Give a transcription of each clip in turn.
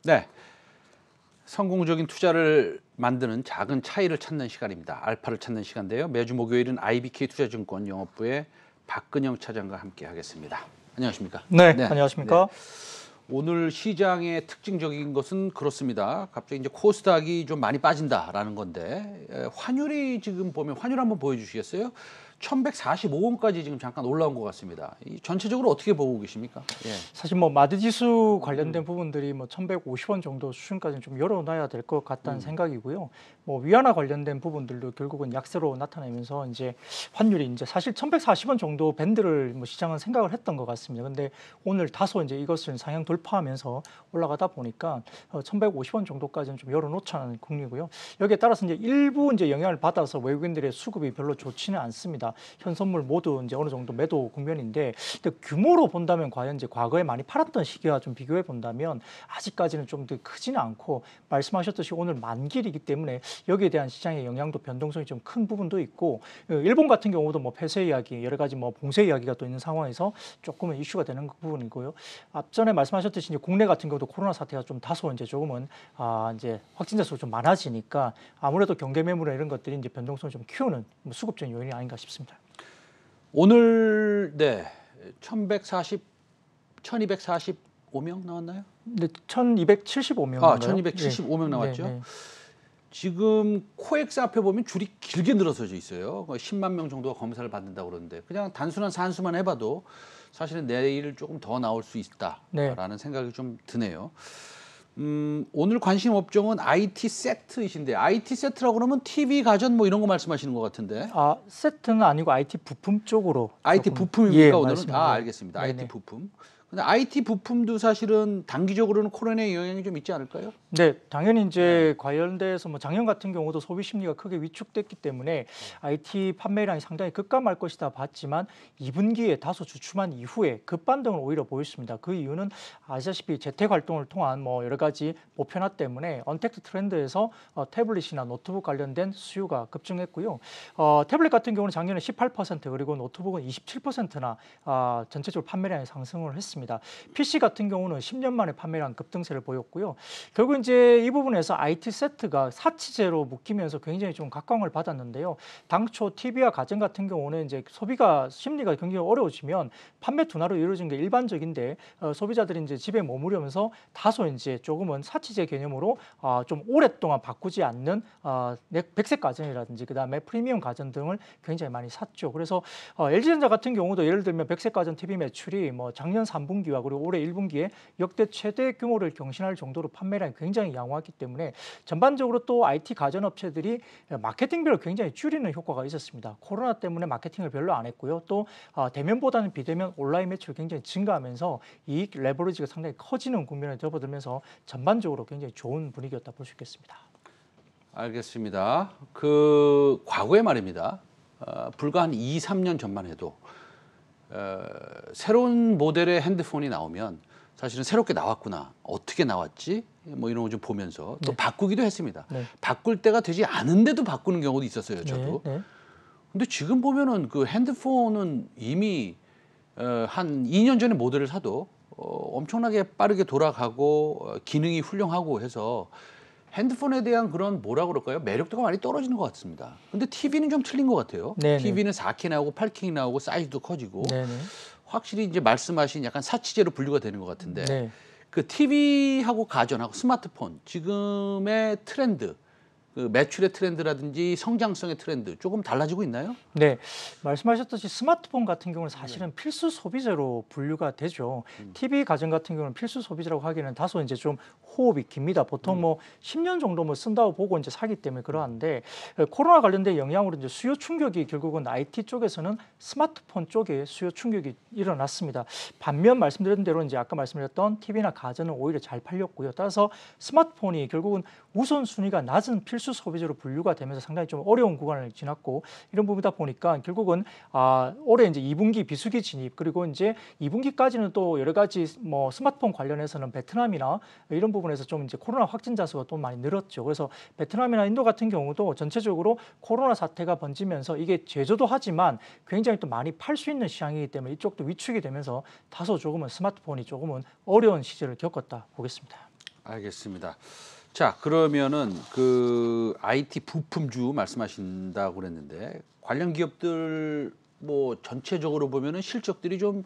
네, 성공적인 투자를 만드는 작은 차이를 찾는 시간입니다. 알파를 찾는 시간인데요. 매주 목요일은 IBK 투자증권 영업부의 박근영 차장과 함께 하겠습니다. 안녕하십니까? 네, 안녕하십니까? 오늘 시장의 특징적인 것은 그렇습니다. 갑자기 이제 코스닥이 좀 많이 빠진다라는 건데 환율이 지금 보면 환율 한번 보여주시겠어요? 1145원까지 지금 잠깐 올라온 것 같습니다. 이 전체적으로 어떻게 보고 계십니까? 예. 사실 뭐 마드지수 관련된 부분들이 뭐 1150원 정도 수준까지는 좀 열어놔야 될 것 같다는 생각이고요. 뭐 위안화 관련된 부분들도 결국은 약세로 나타나면서 이제 환율이 이제 사실 1140원 정도 밴드를 뭐 시장은 생각을 했던 것 같습니다. 근데 오늘 다소 이제 이것을 상향 돌파하면서 올라가다 보니까 1150원 정도까지는 좀 열어놓자는 국리고요. 여기에 따라서 이제 일부 이제 영향을 받아서 외국인들의 수급이 별로 좋지는 않습니다. 현선물 모두 이제 어느 정도 매도 국면인데, 근데 규모로 본다면 과연 이제 과거에 많이 팔았던 시기와 좀 비교해 본다면 아직까지는 좀 더 크지는 않고, 말씀하셨듯이 오늘 만기이기 때문에 여기에 대한 시장의 영향도 변동성이 좀 큰 부분도 있고, 일본 같은 경우도 뭐 폐쇄 이야기, 여러 가지 뭐 봉쇄 이야기가 또 있는 상황에서 조금은 이슈가 되는 부분이고요. 앞전에 말씀하셨듯이 이제 국내 같은 경우도 코로나 사태가 좀 다소 이제 조금은 이제 확진자 수가 좀 많아지니까 아무래도 경계 매물이나 이런 것들이 이제 변동성을 좀 키우는 뭐 수급적인 요인이 아닌가 싶습니다. 오늘 1245명 나왔나요? 네, 1275명. 1275명 나왔죠. 네. 지금 코엑스 앞에 보면 줄이 길게 늘어서져 있어요. 10만 명 정도가 검사를 받는다고 그러는데 그냥 단순한 산수만 해봐도 사실은 내일 조금 더 나올 수 있다라는 생각이 좀 드네요. 오늘 관심 업종은 IT 세트이신데, IT 세트라고 그러면 TV, 가전 뭐 이런 거 말씀하시는 것 같은데. 세트는 아니고 IT 부품 쪽으로. IT 부품입니까, 오늘은? 맞습니다. 알겠습니다. 네네. IT 부품. 근데 IT 부품도 사실은 단기적으로는 코로나의 영향이 좀 있지 않을까요? 네, 당연히 이제 관련돼서 뭐 작년 같은 경우도 소비 심리가 크게 위축됐기 때문에 IT 판매량이 상당히 급감할 것이다 봤지만 2분기에 다소 주춤한 이후에 급반등을 오히려 보였습니다. 그 이유는 아시다시피 재택 활동을 통한 뭐 여러 가지 보편화 때문에 언택트 트렌드에서 태블릿이나 노트북 관련된 수요가 급증했고요. 태블릿 같은 경우는 작년에 18% 그리고 노트북은 27%나 전체적으로 판매량이 상승을 했습니다. PC 같은 경우는 10년 만에 판매량 급등세를 보였고요. 결국 이제 이 부분에서 IT 세트가 사치제로 묶이면서 굉장히 좀 각광을 받았는데요. 당초 TV와 가전 같은 경우는 이제 소비가 심리가 굉장히 어려워지면 판매 둔화로 이루어진 게 일반적인데 소비자들이 이제 집에 머무르면서 다소 이제 조금은 사치제 개념으로 좀 오랫동안 바꾸지 않는 백색 가전이라든지 그다음에 프리미엄 가전 등을 굉장히 많이 샀죠. 그래서 LG전자 같은 경우도 예를 들면 백색 가전 TV 매출이 뭐 작년 3분기와 그리고 올해 1분기에 역대 최대 규모를 경신할 정도로 판매량이 굉장히 양호하기 때문에 전반적으로 또 IT 가전 업체들이 마케팅비를 굉장히 줄이는 효과가 있었습니다. 코로나 때문에 마케팅을 별로 안 했고요. 또 대면보다는 비대면 온라인 매출이 굉장히 증가하면서 이익 레버리지가 상당히 커지는 국면에 접어들면서 전반적으로 굉장히 좋은 분위기였다 볼 수 있겠습니다. 알겠습니다. 그 과거에 말입니다. 불과 한 2, 3년 전만 해도 새로운 모델의 핸드폰이 나오면 사실은 새롭게 나왔구나, 어떻게 나왔지, 뭐 이런 거 좀 보면서 또 바꾸기도 했습니다. 바꿀 때가 되지 않은데도 바꾸는 경우도 있었어요, 저도. 근데 지금 보면은 그 핸드폰은 이미 한 2년 전에 모델을 사도 엄청나게 빠르게 돌아가고 기능이 훌륭하고 해서 핸드폰에 대한 그런 뭐라 그럴까요? 매력도가 많이 떨어지는 것 같습니다. 근데 TV는 좀 틀린 것 같아요. TV는 4K 나오고 8K 나오고 사이즈도 커지고 확실히 이제 말씀하신 약간 사치제로 분류가 되는 것 같은데 그 TV하고 가전하고 스마트폰 지금의 트렌드, 그 매출의 트렌드라든지 성장성의 트렌드 조금 달라지고 있나요? 네, 말씀하셨듯이 스마트폰 같은 경우는 사실은 필수 소비재로 분류가 되죠. TV 가전 같은 경우는 필수 소비재라고 하기에는 다소 이제 좀 호흡이 깁니다. 보통 뭐 10년 정도 뭐 쓴다고 보고 이제 사기 때문에 그러한데 코로나 관련된 영향으로 이제 수요 충격이 결국은 IT 쪽에서는 스마트폰 쪽에 수요 충격이 일어났습니다. 반면 말씀드린 대로 이제 아까 말씀드렸던 TV나 가전은 오히려 잘 팔렸고요. 따라서 스마트폰이 결국은 우선순위가 낮은 필수 소비재로 분류가 되면서 상당히 좀 어려운 구간을 지났고 이런 부분이다 보니까 결국은 올해 이제 2분기 비수기 진입 그리고 이제 2분기까지는 또 여러 가지 뭐 스마트폰 관련해서는 베트남이나 이런 부분에서 좀 이제 코로나 확진자 수가 또 많이 늘었죠. 그래서 베트남이나 인도 같은 경우도 전체적으로 코로나 사태가 번지면서 이게 제조도 하지만 굉장히 또 많이 팔 수 있는 시장이기 때문에 이쪽도 위축이 되면서 다소 조금은 스마트폰이 조금은 어려운 시절을 겪었다 보겠습니다. 알겠습니다. 자, 그러면은 그 IT 부품주 말씀하신다고 그랬는데 관련 기업들 뭐 전체적으로 보면은 실적들이 좀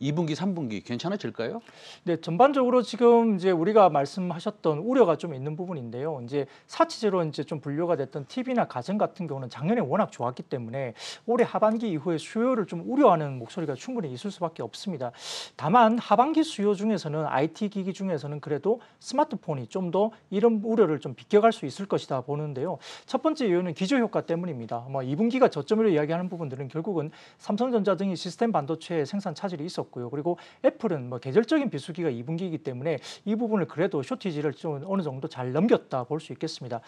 2분기, 3분기 괜찮아질까요? 네, 전반적으로 지금 이제 우리가 말씀하셨던 우려가 좀 있는 부분인데요. 이제 사치제로 이제 좀 분류가 됐던 TV나 가전 같은 경우는 작년에 워낙 좋았기 때문에 올해 하반기 이후에 수요를 좀 우려하는 목소리가 충분히 있을 수밖에 없습니다. 다만 하반기 수요 중에서는 IT 기기 중에서는 그래도 스마트폰이 좀 더 이런 우려를 좀 비껴갈 수 있을 것이다 보는데요. 첫 번째 이유는 기저 효과 때문입니다. 뭐 2분기가 저점으로 이야기하는 부분들은 결국은 삼성전자 등이 시스템 반도체 생산 차질이 있었고요. 그리고 애플은 뭐 계절적인 비수기가 2분기이기 때문에 이 부분을 그래도 쇼티지를 좀 어느 정도 잘 넘겼다 볼 수 있겠습니다.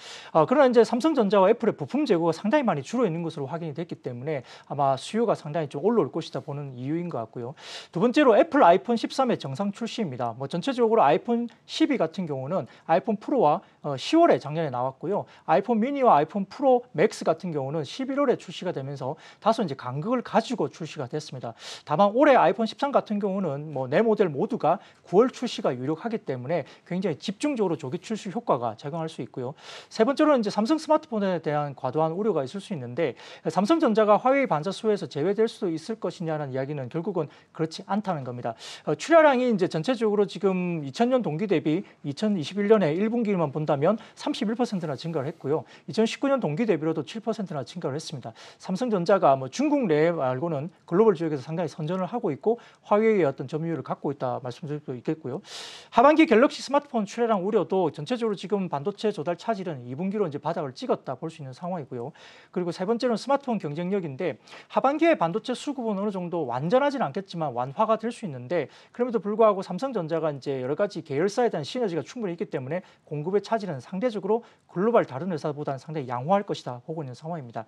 그러나 이제 삼성전자와 애플의 부품 재고가 상당히 많이 줄어 있는 것으로 확인이 됐기 때문에 아마 수요가 상당히 좀 올라올 것이다 보는 이유인 것 같고요. 두 번째로 애플 아이폰 13의 정상 출시입니다. 뭐 전체적으로 아이폰 12 같은 경우는 아이폰 프로와 10월에 작년에 나왔고요. 아이폰 미니와 아이폰 프로 맥스 같은 경우는 11월에 출시가 되면서 다소 이제 간극을 가지고 출시가 됐습니다. 다만 올해 아이폰 13 같은 경우는 뭐 네 모델 모두가 9월 출시가 유력하기 때문에 굉장히 집중적으로 조기 출시 효과가 작용할 수 있고요. 세 번째로는 이제 삼성 스마트폰에 대한 과도한 우려가 있을 수 있는데 삼성전자가 화웨이 반사 수요에서 제외될 수도 있을 것이냐는 이야기는 결국은 그렇지 않다는 겁니다. 출하량이 이제 전체적으로 지금 2000년 동기 대비 2021년에 1분기만 본다면 31%나 증가를 했고요. 2019년 동기 대비로도 7%나 증가를 했습니다. 삼성전자가 뭐 중국 내 말고는 글로벌 지역에서 상당히 선전을 하고 있고 화웨이의 어떤 점유율을 갖고 있다 말씀드릴 수 있겠고요. 하반기 갤럭시 스마트폰 출하량 우려도 전체적으로 지금 반도체 조달 차질은 2분기로 이제 바닥을 찍었다 볼 수 있는 상황이고요. 그리고 세 번째는 스마트폰 경쟁력인데 하반기에 반도체 수급은 어느 정도 완전하지는 않겠지만 완화가 될 수 있는데 그럼에도 불구하고 삼성전자가 이제 여러 가지 계열사에 대한 시너지가 충분히 있기 때문에 공급의 차질은 상대적으로 글로벌 다른 회사보다는 상당히 양호할 것이다 보고 있는 상황입니다.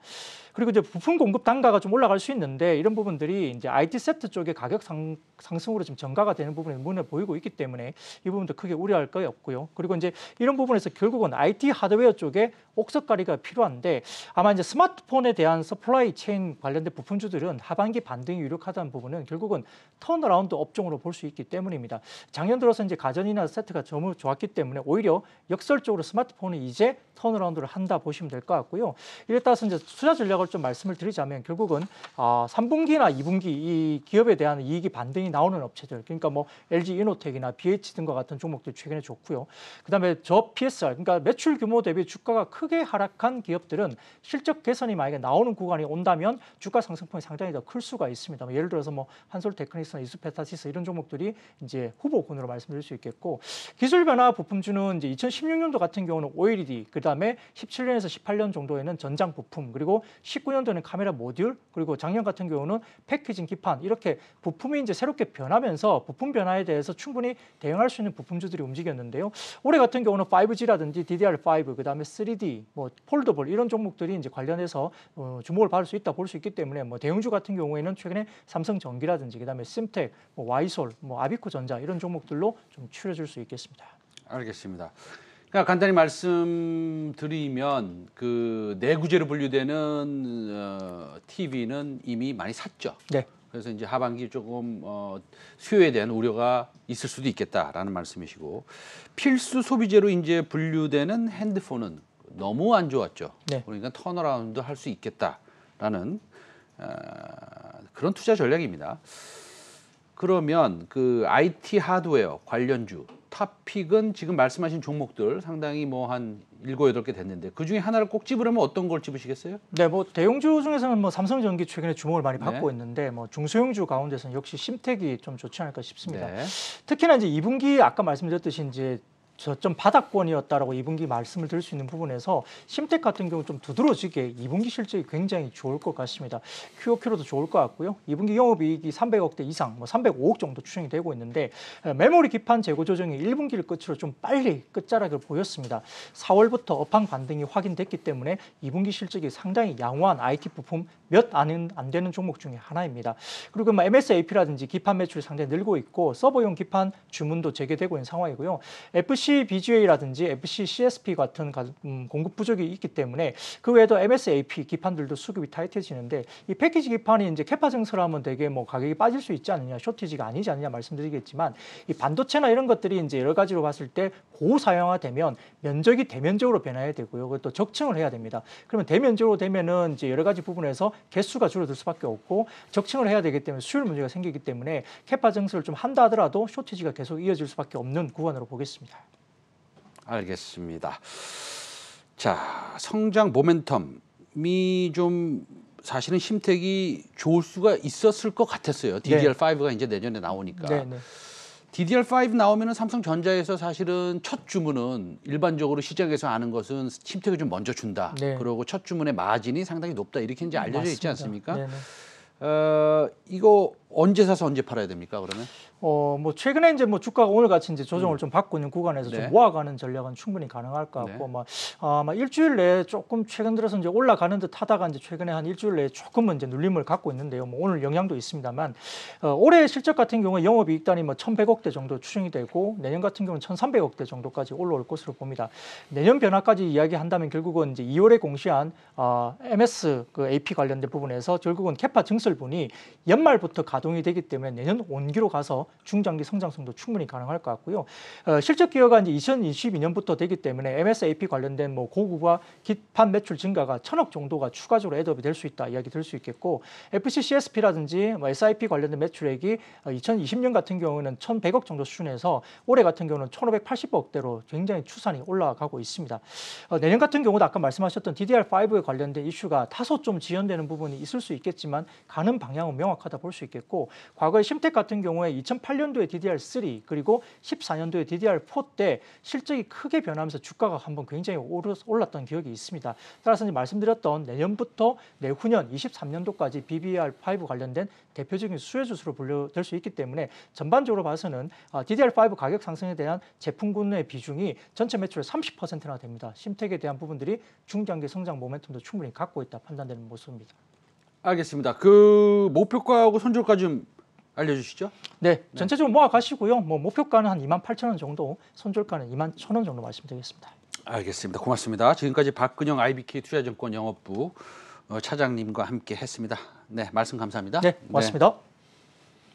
그리고 이제 부품 공급 단가가 좀 올라갈 수 있는데 이런 부분들이 이제 IT 세트 쪽의 가격 상승으로 지금 전가가 되는 부분이 눈에 보이고 있기 때문에 이 부분도 크게 우려할 거 없고요. 그리고 이제 이런 부분에서 결국은 IT 하드웨어 쪽에 옥석가리가 필요한데 아마 이제 스마트폰에 대한 서플라이 체인 관련된 부품주들은 하반기 반등이 유력하다는 부분은 결국은 턴어라운드 업종으로 볼 수 있기 때문입니다. 작년 들어서 이제 가전이나 세트가 너무 좋았기 때문에 오히려 역설적으로 스마트폰이 이제 턴어라운드를 한다 보시면 될 것 같고요. 이에 따라서 이제 투자 전략을 좀 말씀을 드리자면 결국은 3분기나 2분기 이 기업에 대한 이익이 반등이 나오는 업체들, 그러니까 뭐 LG 이노텍이나 BH 등과 같은 종목들 최근에 좋고요. 그다음에 저 PSR, 그러니까 매출 규모 대비 주가가 크게 하락한 기업들은 실적 개선이 만약에 나오는 구간이 온다면 주가 상승폭이 상당히 더 클 수가 있습니다. 예를 들어서 뭐 한솔테크닉스나 이수페타시스 이런 종목들이 이제 후보군으로 말씀드릴 수 있겠고, 기술 변화 부품주는 이제 2016년도 같은 경우는 OLED, 그다음에 17년에서 18년 정도에는 전장 부품, 그리고 19년도에는 카메라 모듈, 그리고 작년 같은 경우는 패키징 기판, 이렇게 부품이 이제 새롭게 변하면서 부품 변화에 대해서 충분히 대응할 수 있는 부품주들이 움직였는데요. 올해 같은 경우는 5G라든지 DDR5, 그다음에 3D, 뭐 폴더블 이런 종목들이 이제 관련해서 주목을 받을 수 있다 볼 수 있기 때문에 뭐 대형주 같은 경우에는 최근에 삼성전기라든지 그다음에 심텍, 뭐 와이솔, 뭐 아비코전자 이런 종목들로 좀 추려질 수 있겠습니다. 알겠습니다. 그러니까 간단히 말씀드리면 그 내구재로 분류되는 TV는 이미 많이 샀죠. 네. 그래서 이제 하반기 조금 수요에 대한 우려가 있을 수도 있겠다라는 말씀이시고, 필수 소비재로 이제 분류되는 핸드폰은 너무 안 좋았죠. 네. 그러니까 턴어라운드 할 수 있겠다라는 그런 투자 전략입니다. 그러면 그 IT 하드웨어 관련주 탑픽은 지금 말씀하신 종목들 상당히 뭐 한 7, 8개 됐는데 그중에 하나를 꼭 집으려면 어떤 걸 집으시겠어요? 네, 뭐 대형주 중에서는 뭐 삼성전기 최근에 주목을 많이 받고 네. 있는데 뭐 중소형주 가운데서는 역시 심텍이 좀 좋지 않을까 싶습니다. 네. 특히나 이제 2분기 아까 말씀드렸듯이 이제 저점 바닥권이었다라고 2분기 말씀을 드릴 수 있는 부분에서 심텍 같은 경우 좀 두드러지게 2분기 실적이 굉장히 좋을 것 같습니다. QOQ로도 좋을 것 같고요. 2분기 영업이익이 300억대 이상, 뭐 305억 정도 추정이 되고 있는데 메모리 기판 재고 조정이 1분기를 끝으로 좀 빨리 끝자락을 보였습니다. 4월부터 업황 반등이 확인됐기 때문에 2분기 실적이 상당히 양호한 IT 부품 몇 안 되는 종목 중에 하나입니다. 그리고 뭐 MSAP라든지 기판 매출이 상당히 늘고 있고 서버용 기판 주문도 재개되고 있는 상황이고요. FC FC BGA라든지 FC CSP 같은 공급 부족이 있기 때문에 그 외에도 MSAP 기판들도 수급이 타이트해지는데 이 패키지 기판이 이제 캐파 증설을 하면 되게 뭐 가격이 빠질 수 있지 않느냐, 쇼티지가 아니지 않느냐 말씀드리겠지만 이 반도체나 이런 것들이 이제 여러 가지로 봤을 때 고사양화되면 면적이 대면적으로 변해야 되고요. 그것도 적층을 해야 됩니다. 그러면 대면적으로 되면은 이제 여러 가지 부분에서 개수가 줄어들 수밖에 없고 적층을 해야 되기 때문에 수율 문제가 생기기 때문에 캐파 증설을 좀 한다 하더라도 쇼티지가 계속 이어질 수밖에 없는 구간으로 보겠습니다. 알겠습니다. 자, 성장 모멘텀이 좀 사실은 심택이 좋을 수가 있었을 것 같았어요. DDR5가 이제 내년에 나오니까. 네. DDR5 나오면은 삼성전자에서 사실은 첫 주문은 일반적으로 시장에서 아는 것은 심택을 좀 먼저 준다. 네. 그리고 첫 주문의 마진이 상당히 높다. 이렇게 이제 알려져 있지 않습니까? 네네. 이거 언제 사서 언제 팔아야 됩니까? 그러면? 뭐 최근에 이제 뭐 주가가 오늘 같이 이제 조정을 좀 받고 있는 구간에서 네. 좀 모아가는 전략은 충분히 가능할 것 같고, 네. 아마 일주일 내에 조금 최근 들어서 이제 올라가는 듯 하다가 이제 최근에 한 일주일 내에 조금은 이제 눌림을 갖고 있는데요. 뭐 오늘 영향도 있습니다만, 올해 실적 같은 경우에 영업이익단이 뭐 1,100억대 정도 추정이 되고 내년 같은 경우는 1,300억대 정도까지 올라올 것으로 봅니다. 내년 변화까지 이야기한다면 결국은 이제 2월에 공시한 MS 그 AP 관련된 부분에서 결국은 캐파 증설분이 연말부터 가동이 되기 때문에 내년 온기로 가서 중장기 성장성도 충분히 가능할 것 같고요. 실적 기여가 이제 2022년부터 되기 때문에 MSAP 관련된 뭐 고구가 기판 매출 증가가 1,000억 정도가 추가적으로 애드업이 될 수 있다 이야기 들 수 있겠고, FC CSP라든지 뭐 SIP 관련된 매출액이 2020년 같은 경우는 1,100억 정도 수준에서 올해 같은 경우는 1,580억대로 굉장히 추산이 올라가고 있습니다. 내년 같은 경우도 아까 말씀하셨던 DDR5에 관련된 이슈가 다소 좀 지연되는 부분이 있을 수 있겠지만 가는 방향은 명확하다 볼 수 있겠고, 과거에 심택 같은 경우에 2008년도에 DDR3 그리고 14년도에 DDR4 때 실적이 크게 변하면서 주가가 한번 굉장히 올랐던 기억이 있습니다. 따라서 이제 말씀드렸던 내년부터 내후년 23년도까지 BBR5 관련된 대표적인 수혜주수로 분류될 수 있기 때문에 전반적으로 봐서는 DDR5 가격 상승에 대한 제품군의 비중이 전체 매출의 30%나 됩니다. 심택에 대한 부분들이 중장기 성장 모멘텀도 충분히 갖고 있다 판단되는 모습입니다. 알겠습니다. 그 목표가하고 손절가 좀 알려주시죠. 네, 전체적으로 모아가시고요. 뭐 목표가는 한 28,000원 정도, 손절가는 21,000원 정도 말씀드리겠습니다. 알겠습니다. 고맙습니다. 지금까지 박근영 IBK 투자증권 영업부 차장님과 함께 했습니다. 네, 말씀 감사합니다. 네, 고맙습니다.